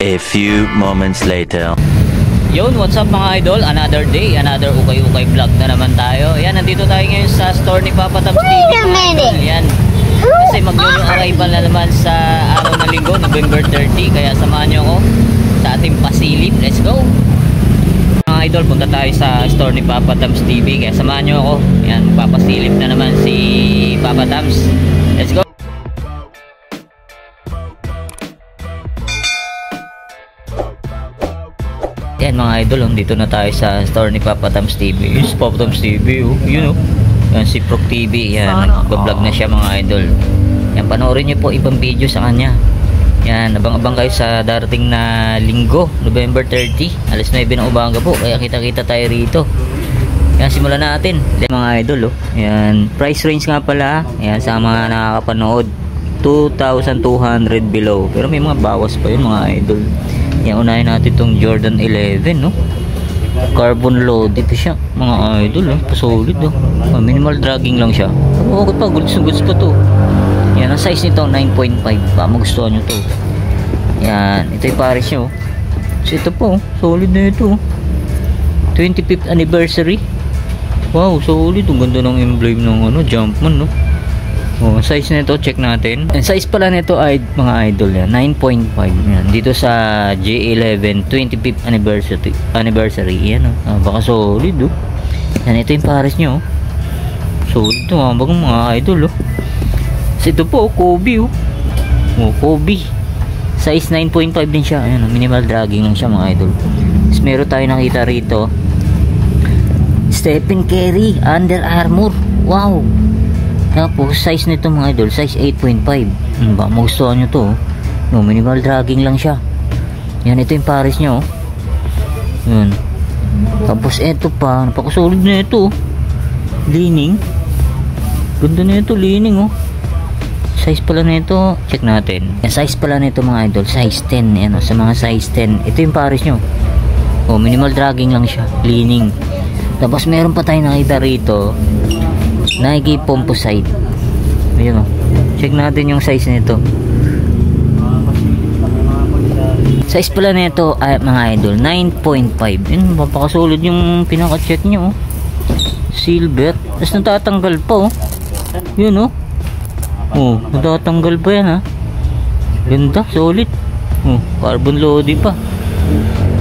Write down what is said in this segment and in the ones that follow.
A few moments later. Yun, what's up mga idol? Another day, another ukay-ukay vlog na naman tayo. Yan, nandito tayo ngayon sa store ni Papa Tabs TV. Wait a minute! Yan. Kasi mag-new arrival na naman sa araw ng linggo, November 30. Kaya samahan nyo ako sa ating pasilip. Let's go! Mga idol, punta tayo sa store ni Papa Tabs TV. Kaya samahan nyo ako. Yan, papasilip na naman si Papa Tabs. Let's go! Yan mga idol, dito na tayo sa store ni Papa Tabs TV. Yes, Papa Tabs TV, yun yan si Proc TV. Yan, nagbablog na siya mga idol. Yan, panoorin nyo po ibang video sa kanya. Yan, abang-abang kayo sa darating na linggo, November 30, alas 9 ng umaga po. Kaya kita-kita tayo rito. Yan, simulan natin. Yan, mga idol, yan, price range nga pala. Yan, sa mga nakakapanood, 2,200 below. Pero may mga bawas pa yun mga idol. Yan, unahin natin itong Jordan 11, no? Carbon loaded siya, mga idol, pasolid, minimal dragging lang siya. Okay pa, goods pa to. Yan, ang size nito 9.5. Baka magustuhan nyo to. Yan, ito yung pares nyo. So ito po, solid na ito. 25th anniversary. Wow, solid. Ang ganda ng emblem ng Jumpman, no? Oh, size nito, check natin. And size pala nito ay mga idol yan, 9.5. Yan, dito sa J11 25th anniversary. Yan, baka solid, Yan, ito yung pares nyo. Solid to, bagang mga idol, So ito po, Kobe, Kobe. Size 9.5 din siya. Ayan, minimal dragging lang siya mga idol. Tapos meron tayo nakita rito, Stephen Curry Under Armour. Wow. Tapos size nito mga idol, size 8.5. Baka magustuhan nyo to, minimal dragging lang siya. Yan, ito yung pares nyo, Yan. Tapos ito pa, napakasolid na ito, leaning. Ganda na ito, leaning, Size pala na ito, check natin. Yan, size pala na ito mga idol, size 10. Yan, sa mga size 10, ito yung pares nyo. Minimal dragging lang siya, leaning. Tapos meron pa tayo nakita rito, Nike Pomposite. Ayun, check natin yung size nito. Size pala nito ay mga idol 9.5. Yun, mapakasolid yung pinaka-check nyo, silver. Tapos natatanggal pa, yun, natatanggal pa yan, ganda, solid. Carbon loaded pa.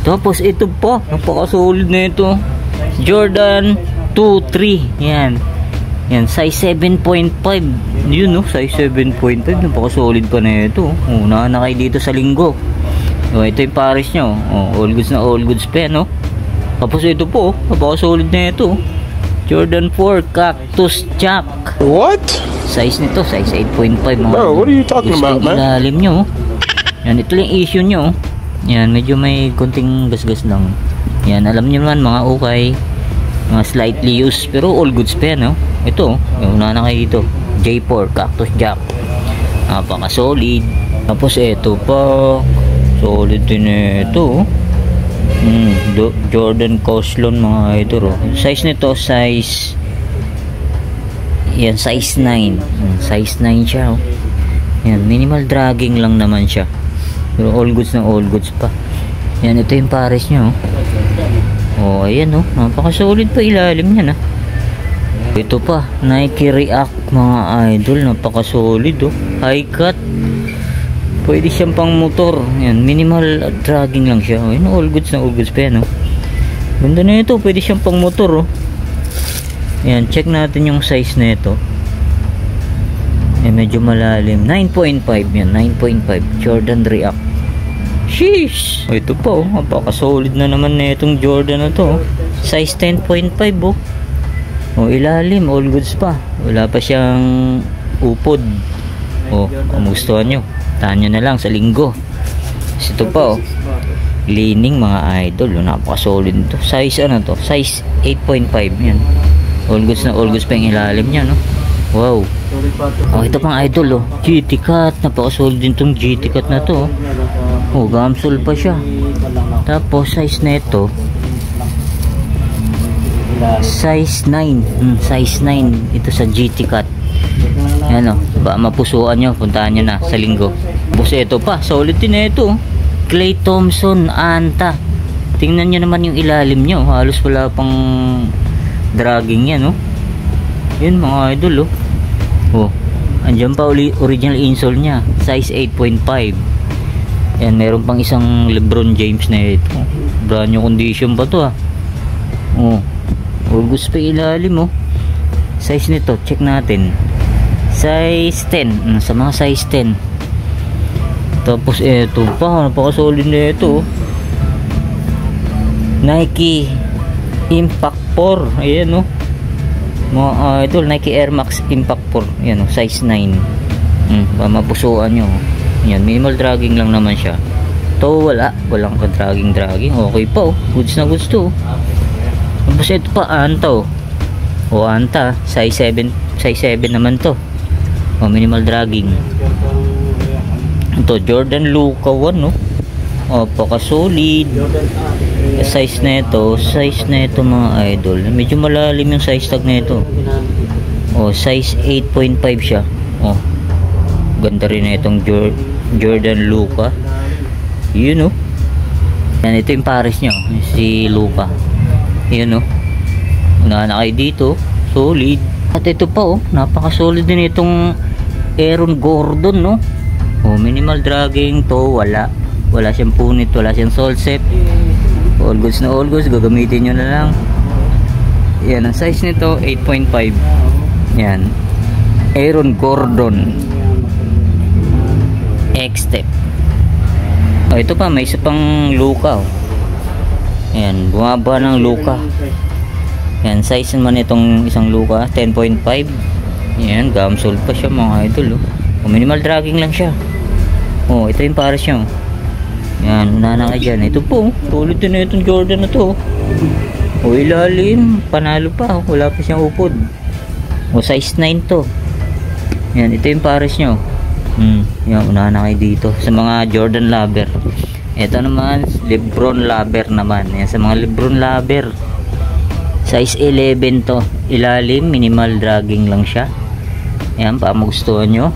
Tapos ito pa, napakasolid na ito, Jordan 2-3. Yan, size 7.5. Yun, size 7.5. Napaka-solid pa na ito. Unahan na kayo dito sa linggo. Ito yung pares nyo. All goods na all goods pa, Tapos ito po, napaka-solid na ito, Jordan 4 Cactus Jack. What? Size nito, size 8.5. Bro, what are you talking about, man? Ilalim nyo. Yan, ito lang issue nyo. Yan, medyo may konting gasgas lang. Yan, alam nyo naman mga ukay, mga slightly used, pero all goods pa yan, Ito, una na kayo dito, J4 Cactus Jack. Napaka solid. Tapos ito pa, solid din ito, Jordan Coslon mga idol, Size nito, size yan, size 9. Size 9 siya, Yan, minimal dragging lang naman siya, pero all goods na all goods pa. Yan, ito yung pares nyo, ayan, napaka solid pa ilalim niya, Ito pa, Nike React mga idol, napaka solid, high cut. Pwede siyang pang motor. Yan, minimal dragging lang siya. Yan, all goods na all goods pa yan, Ganda na ito, pwede siyang pang motor, Yan, check natin yung size na ito. Yan, medyo malalim, 9.5. Yan, 9.5 Jordan React. Sheesh! Ito pa, napaka solid na naman na itong Jordan na to, size 10.5, ilalim, all goods pa. Wala pa siyang upod. Kung gustuhan nyo, tahan nyo na lang sa linggo. Ito pa, leaning mga idol, napaka solid nito. Size to? Size 8.5. Yan, all goods na all goods pa yung ilalim nya, Wow. Ito pang idol, GT Cut. Napaka solid din tong GT Cut na to, gamsol pa siya. Tapos size na ito, size 9. Size 9 ito sa GT Cut. Yan, baka mapusuan nyo, puntahan nyo na sa linggo. Tapos ito pa, solid din na ito. Klay Thompson Anta. Tingnan nyo naman yung ilalim nyo, halos wala pang dragging yan, no? Yun mga idol, oh. Oh, andyan pa original insole nya, size 8.5. Yan, meron pang isang LeBron James na ito. Brand new condition pa to, ah. Oh, August pa ilalim, oh. Size nito, check natin. Size 10, sa mga size 10. Tapos eto pa, napaka-solid na ito, oh. Nike Impact 4. Ayan, oh. Mga idol, Nike Air Max Impact 4. Ayan, oh, size 9. Mapusuan nyo. Ayan, minimal dragging lang naman siya. To walang ka dragging. Okay pa, oh. Goods na goods to, oh. Tapos ito pa, Anta, oh. O Anta, size 7 naman to. Oh, minimal dragging. Ito, Jordan Luka 1, no? Oh, paka-solid. Size na ito mga idol. Medyo malalim yung size tag na ito. Oh, size 8.5 siya. Oh, ganda rin na itong Jordan Luka. Yun, oh. Yan, ito yung pares niya, oh. Si Luka. Yun, oh. Unahan na kayo dito. Solid. At ito pa, oh. Napaka-solid din itong Aaron Gordon, no? Oh, minimal dragging to. Wala siyang punit, wala siyang sole set. All goods na all goods, gagamitin nyo na lang. Yan, ang size nito 8.5. Yan, Aaron Gordon X-Step. Oh, ito pa, may isa pang Luka, oh. Yan, bumaba ng Luka. Yan, size naman itong isang Luka 10.5. Yan, gamsol pa siya mga idol, oh. Oh, minimal dragging lang siya. Oh, ito yung pares niya, oh. Yan, unahan kayo dyan. Ito po, tulad din na itong Jordan na to. O, ilalim, panalo pa, wala pa siyang upod. O, size 9 to. Yan, ito yung pares nyo. Yan, unahan kayo dito sa mga Jordan lover. Ito naman, LeBron lover naman. Yan, sa mga LeBron lover, size 11 to. Ilalim, minimal dragging lang siya. Yan, pa magustuhan nyo,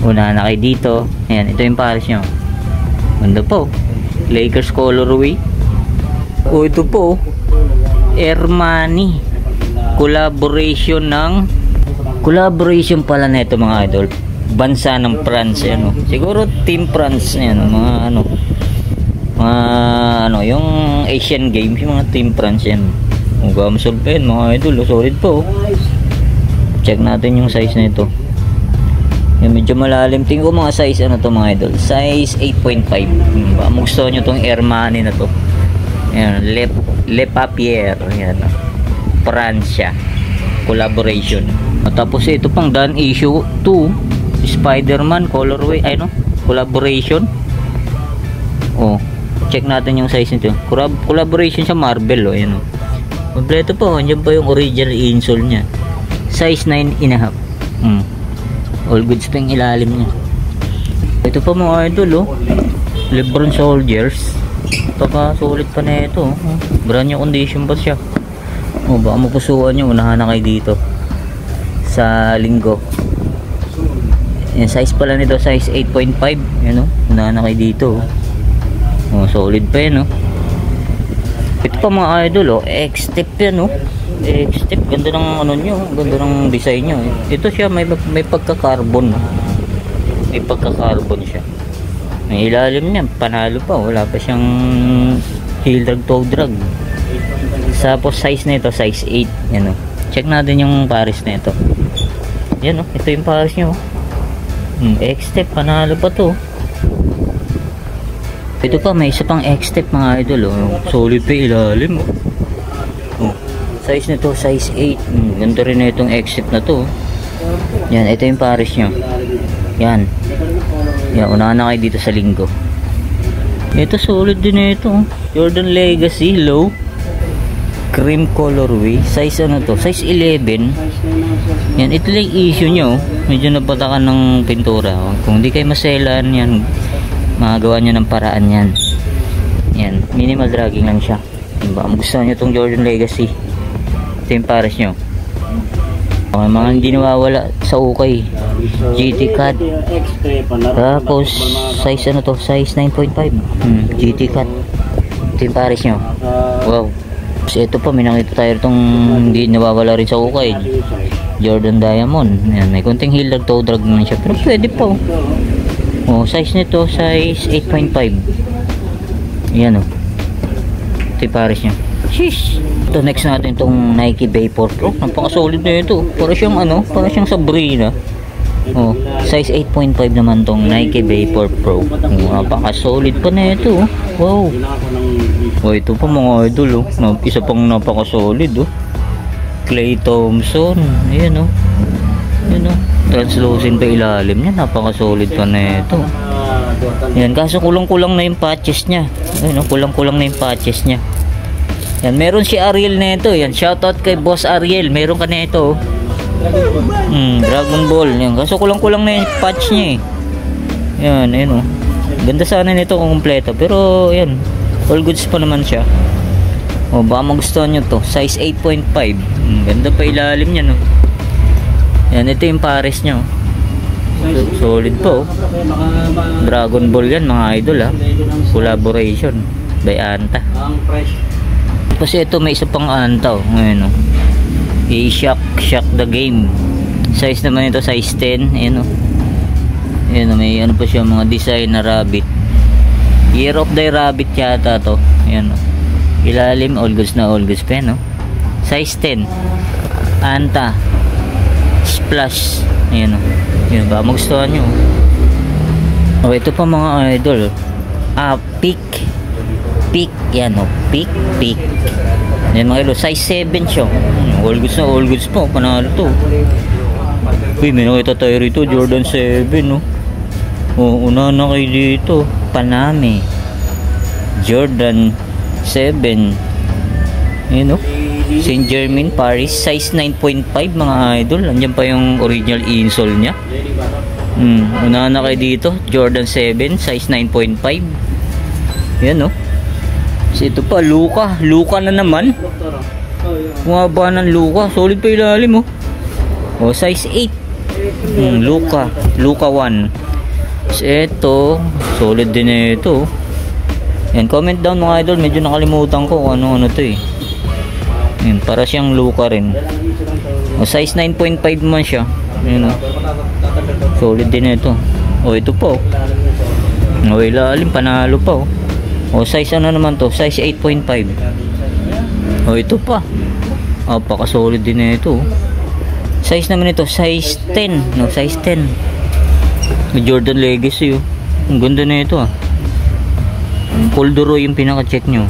unahan kayo dito. Yan, ito yung pares nyo. Ganda po, Lakers colorway. O, ito po, Armani collaboration pala na ito mga idol, bansa ng France. Ano, siguro Team France yan, mga yung Asian Games, yung mga Team France yan. Ang gamsol pa yun mga idol, solid po. Check natin yung size na ito. Yung medyo malalim. Tingin ko mga size ano to mga idol, size 8.5. Baka gusto nyo tong Armani na to. Ayan, Le Papier. Ayan, Francia collaboration. At tapos ito pang Dan Issue 2 Spider-Man colorway, ay no, collaboration. Oh, check natin yung size nito. Collaboration sa Marvel, oh. Ayan, oh. Kompleto po. Andiyan pa yung original insole nya, size 9.5. All goods pa yung ilalim niya. Ito pa mga idol, oh. LeBron Soldiers. Paka-solid pa na ito, oh. Brand new condition pa siya. Oh, baka mapusuan nyo, unahan na kayo dito sa linggo. Yan, size pala nito, size 8.5. Yan, oh. Unahan na kayo dito, oh. Oh, solid pa yan, oh. Ito pa mga idol, oh. X-Step yan, oh. X-Step, ganda ng ano nyo, ganda ng design nyo, eh. Ito siya, may pagka-carbon. May pagka-carbon siya. May ilalim niya, panalo pa, wala pa siyang heel drag, toe drag. Tapos size na ito, size 8. Yan, oh. Check natin yung pares na ito. Yan, oh. Ito yung pares nyo, X-Step, panalo pa to. Ito pa, may isa pang X-Step mga idol, oh. Solid pa ilalim, oh. Size nito, size 8. Ganda rin na itong X-Step na to. Yan, ito yung pares nyo. Yan. Yan, unahan na kayo dito sa linggo. Ito, solid din na ito. Jordan Legacy, low. Cream colorway. Size ano to? Size 11. Yan, ito lang issue nyo. Medyo napatakan ng pintura. Kung di kayo maselan, yan, magagawa nyo ng paraan yan. Yan, minimal dragging lang siya. Baka gusto nyo itong Jordan Legacy. Ito yung pares nyo. Okay, mga hindi nawawala sa ukay. GT Cat. Tapos, size ano to? Size 9.5. GT Cat. Ito yung pares nyo. Wow. So, ito pa, may nakita tayo itong hindi nawawala rin sa ukay. Jordan Diamond. Ayan, may konting heel drag, toe drag naman siya. Pero pwede po. Oh, size nito, size 8.5. Ayan o. Ito yung pares nyo. Sheesh. Ito, next natin itong Nike Vapor Pro. Napaka-solid na ito. Para siyang ano, para siyang Sabrina. Oh, size 8.5 naman tong Nike Vapor Pro. Oh, napaka-solid pa na ito. Wow. Oh, ito pa mga idol. Oh. Isa pang napaka-solid. Oh. Clay Thompson. Ayan oh. Ayan oh. Translucent pa ilalim niya. Napaka-solid pa na ito. Ayan, kaso kulang-kulang na yung patches niya. Ayan oh, kulang-kulang na yung patches niya. Yan, meron si Ariel na ito. Yan, shoutout kay Boss Ariel. Meron ka na ito. Dragon Ball. Yan, kaso kulang-kulang na yung patch niya eh. Yan, ayun oh. Ganda sana nito kung kumpleto. Pero, yan, all goods pa naman siya. O, baka magustuhan nyo to. Size 8.5. Ganda pa ilalim niya, no. Yan, ito yung pares niya. Solid po. Dragon Ball yan, mga idol ha. Collaboration by Anta. Kasi ito may isa pang antaw. Ngayon o. I-shock the game. Size naman ito size 10. Ayan o. Ayan o, may ano pa siya, mga design na rabbit. Year of the rabbit yata to. Ayan o. Ilalim, all goods na all goods pa no. Size 10. Anta. Splash. Ayan o. Ayan, baka magustuhan nyo. O, ito pa mga idol. Peak. Yan o. Peak. Yan mga ilo. Size 7 siya. All goods na all goods po. Panalo to. Uy, may nakita tayo rito. Jordan 7 no. O, una na kayo dito. Panami. Jordan 7. Yan o. Saint Germain Paris. Size 9.5 mga idol. Andyan pa yung original insole nya. Una na kayo dito. Jordan 7. Size 9.5. Yan o. So, ito pa, Luka na naman. Bumaba ng Luka. Solid pa ilalim oh. O, size 8. Luka 1. So, ito, solid din na ito. Yan, comment down mga idol. Medyo nakalimutan ko kung ano to eh. Yan, para siyang Luka rin. O, size 9.5 man siya. Yan o. Solid din na ito. O, ito po. O, ilalim, panalo pa oh. O, size ano naman to? Size 8.5. O, ito pa. Paka-solid din na ito. Size naman ito, size 10. No, size 10. Jordan Legacy oh. Ang ganda na ito ah. Corduroy yung pinaka-check nyo.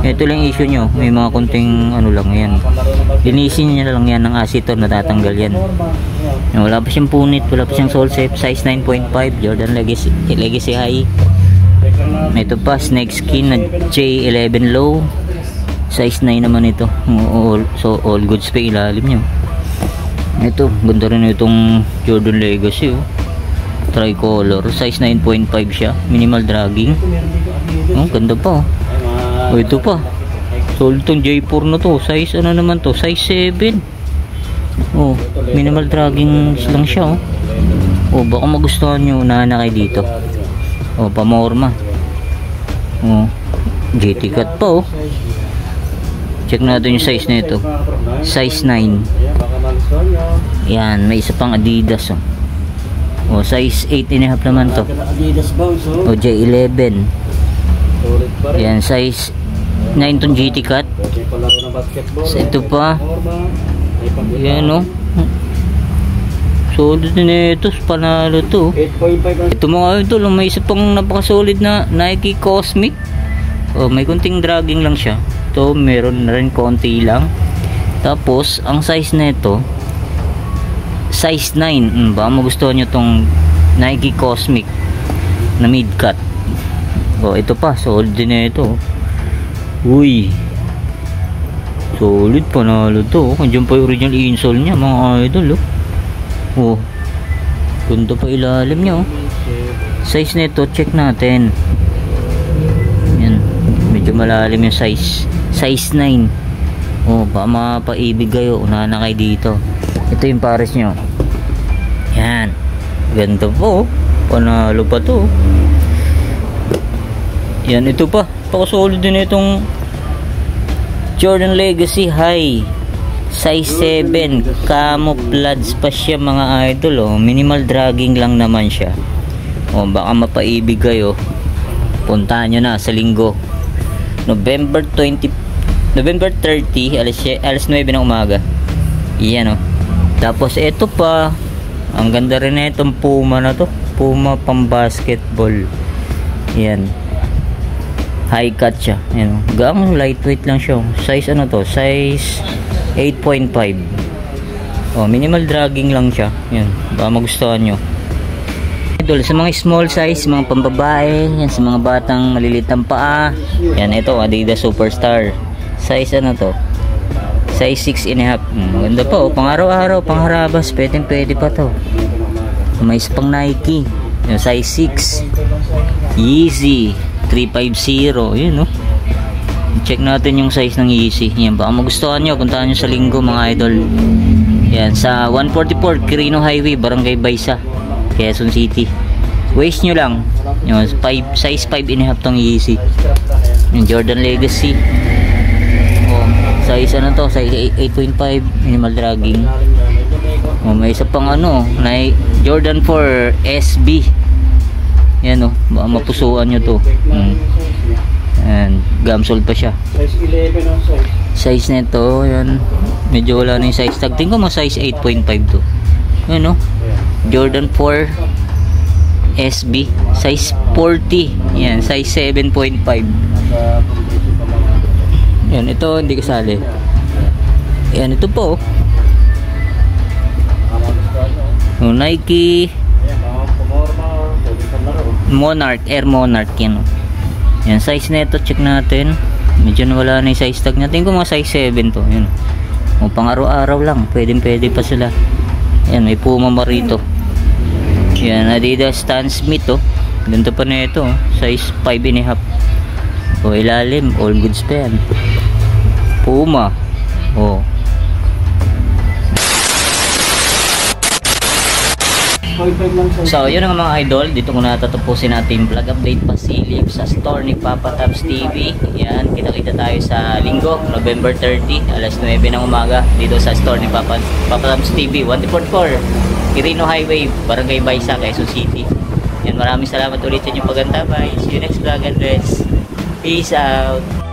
Ito lang issue nyo. May mga konting ano lang yan. Linisin nyo lang yan ng aceton. Natatanggal yan. Wala pa siyang punit. Wala pa siyang sole shape. Size 9.5. Jordan Legacy High. Ito pa, snake skin na J11 low. Size 9 naman ito. So all goods pa ilalim nyo. Ito, ganda rin itong Jordan Legacy oh. Tricolor, size 9.5 siya. Minimal dragging. Oh, ganda pa oh. Oh, ito pa. Solid itong J4 na to. Size ano naman to? Size 7. Oh, minimal dragging lang siya oh. Oh, baka magustuhan nyo. Unahan na kayo dito. Oh, pamorma. Oh, GT Cat pa oh. Check natin yung size na ito. Size 9. Yan, may isa pang Adidas oh. Oh, size 8.5 naman to. Oh, J11. Yan, size 9 tong GT Cat. So, ito pa. Yan oh. Solid na ito, panalo to. Ito mga ito, may isa pang napaka-solid na Nike Cosmic. Oh, may kunting dragging lang siya. Ito, meron na rin konti lang. Tapos, ang size na ito, size 9. Baka magustuhan nyo tong Nike Cosmic na mid-cut. Oh, ito pa, solid din na ito. Uy. Solid, panalo to. Andiyan pa yung original insole nya, mga idol oh. Oh, ganda pa ilalim niya oh. Size nito, check natin. Yan, medyo malalim yung size. Size 9. Oh, baka mapaibig kayo. Unahan na kayo dito. Ito yung pares nyo. Yan. Ganito po. Panalo pa to. Yan, ito pa. Pakasolid din itong Jordan Legacy High. Size 7. Camouflage pa siya mga idol. Oh. Minimal dragging lang naman siya. Oh, baka mapaibig kayo. Puntahan nyo na sa linggo. November 30, alas 9 ng umaga. Iyan, oh. Tapos ito pa, ang ganda rin na itong Puma na to. Puma pang basketball. Iyan. High cut siya. Ayan, oh. Gang lightweight lang siya. Size ano to? Size 8.5. Oh, minimal dragging lang siya. Ayan. Baka magustuhan nyo. Idol, sa mga small size, mga pambabae, yan, sa mga batang malilitang paa. Yan, ito Adidas Superstar. Size ano to? Size 6.5. Maganda pa, oh. Pang araw-araw, pang harabas, pwede pa to. May isa pang Nike. Yung size 6. Yeezy 350. Yun, oh. Check natin yung size ng Yeezy. Yan, baka magustuhan nyo, puntahan nyo sa linggo mga idol. Yan, sa 144 Quirino Highway, Barangay Baysa, Quezon City. Waist nyo lang. Yung size 5.5 tong Yeezy. Yung Jordan Legacy. Size ano to? Size 8.5. Minimal dragging. Oh, may isa pang ano, na Jordan 4 SB. Yan, oh. Baka mapusuan nyo to. And gamsol pa siya. Size 11 ang size. Size nito, yan. Medyo wala na yung size tag. Tingnan ko mo size 8.5 to. Yan, oh. Jordan 4 SB. Size 40. Yan, size 7.5. Yan, ito hindi kasali. Yan, ito po. Oh, Nike Monarch, Air Monarch yan. Yan, size nito, check natin. Medyo nawala na yung size tag natin. Kung mga size 7 to. Yan. O, pang araw-araw lang. Pwede pa sila. Yan, may Puma marito. Yan, Adidas Stan Smith, oh. Ganito pa na ito, oh. Size 5.5. O, ilalim, all goods pa yan. Puma. Oh. So, yun ang mga idol. Dito ko natatapusin natin vlog update pasilip sa store ni Papa Tabs TV. Yan, kita-kita tayo sa linggo, November 30, alas 9 ng umaga. Dito sa store ni Papa Tabs TV, 144 Quirino Highway, Barangay Baysa, Quezon City. Yan, maraming salamat ulit sa inyong pagantabay. See you next vlog, and peace out.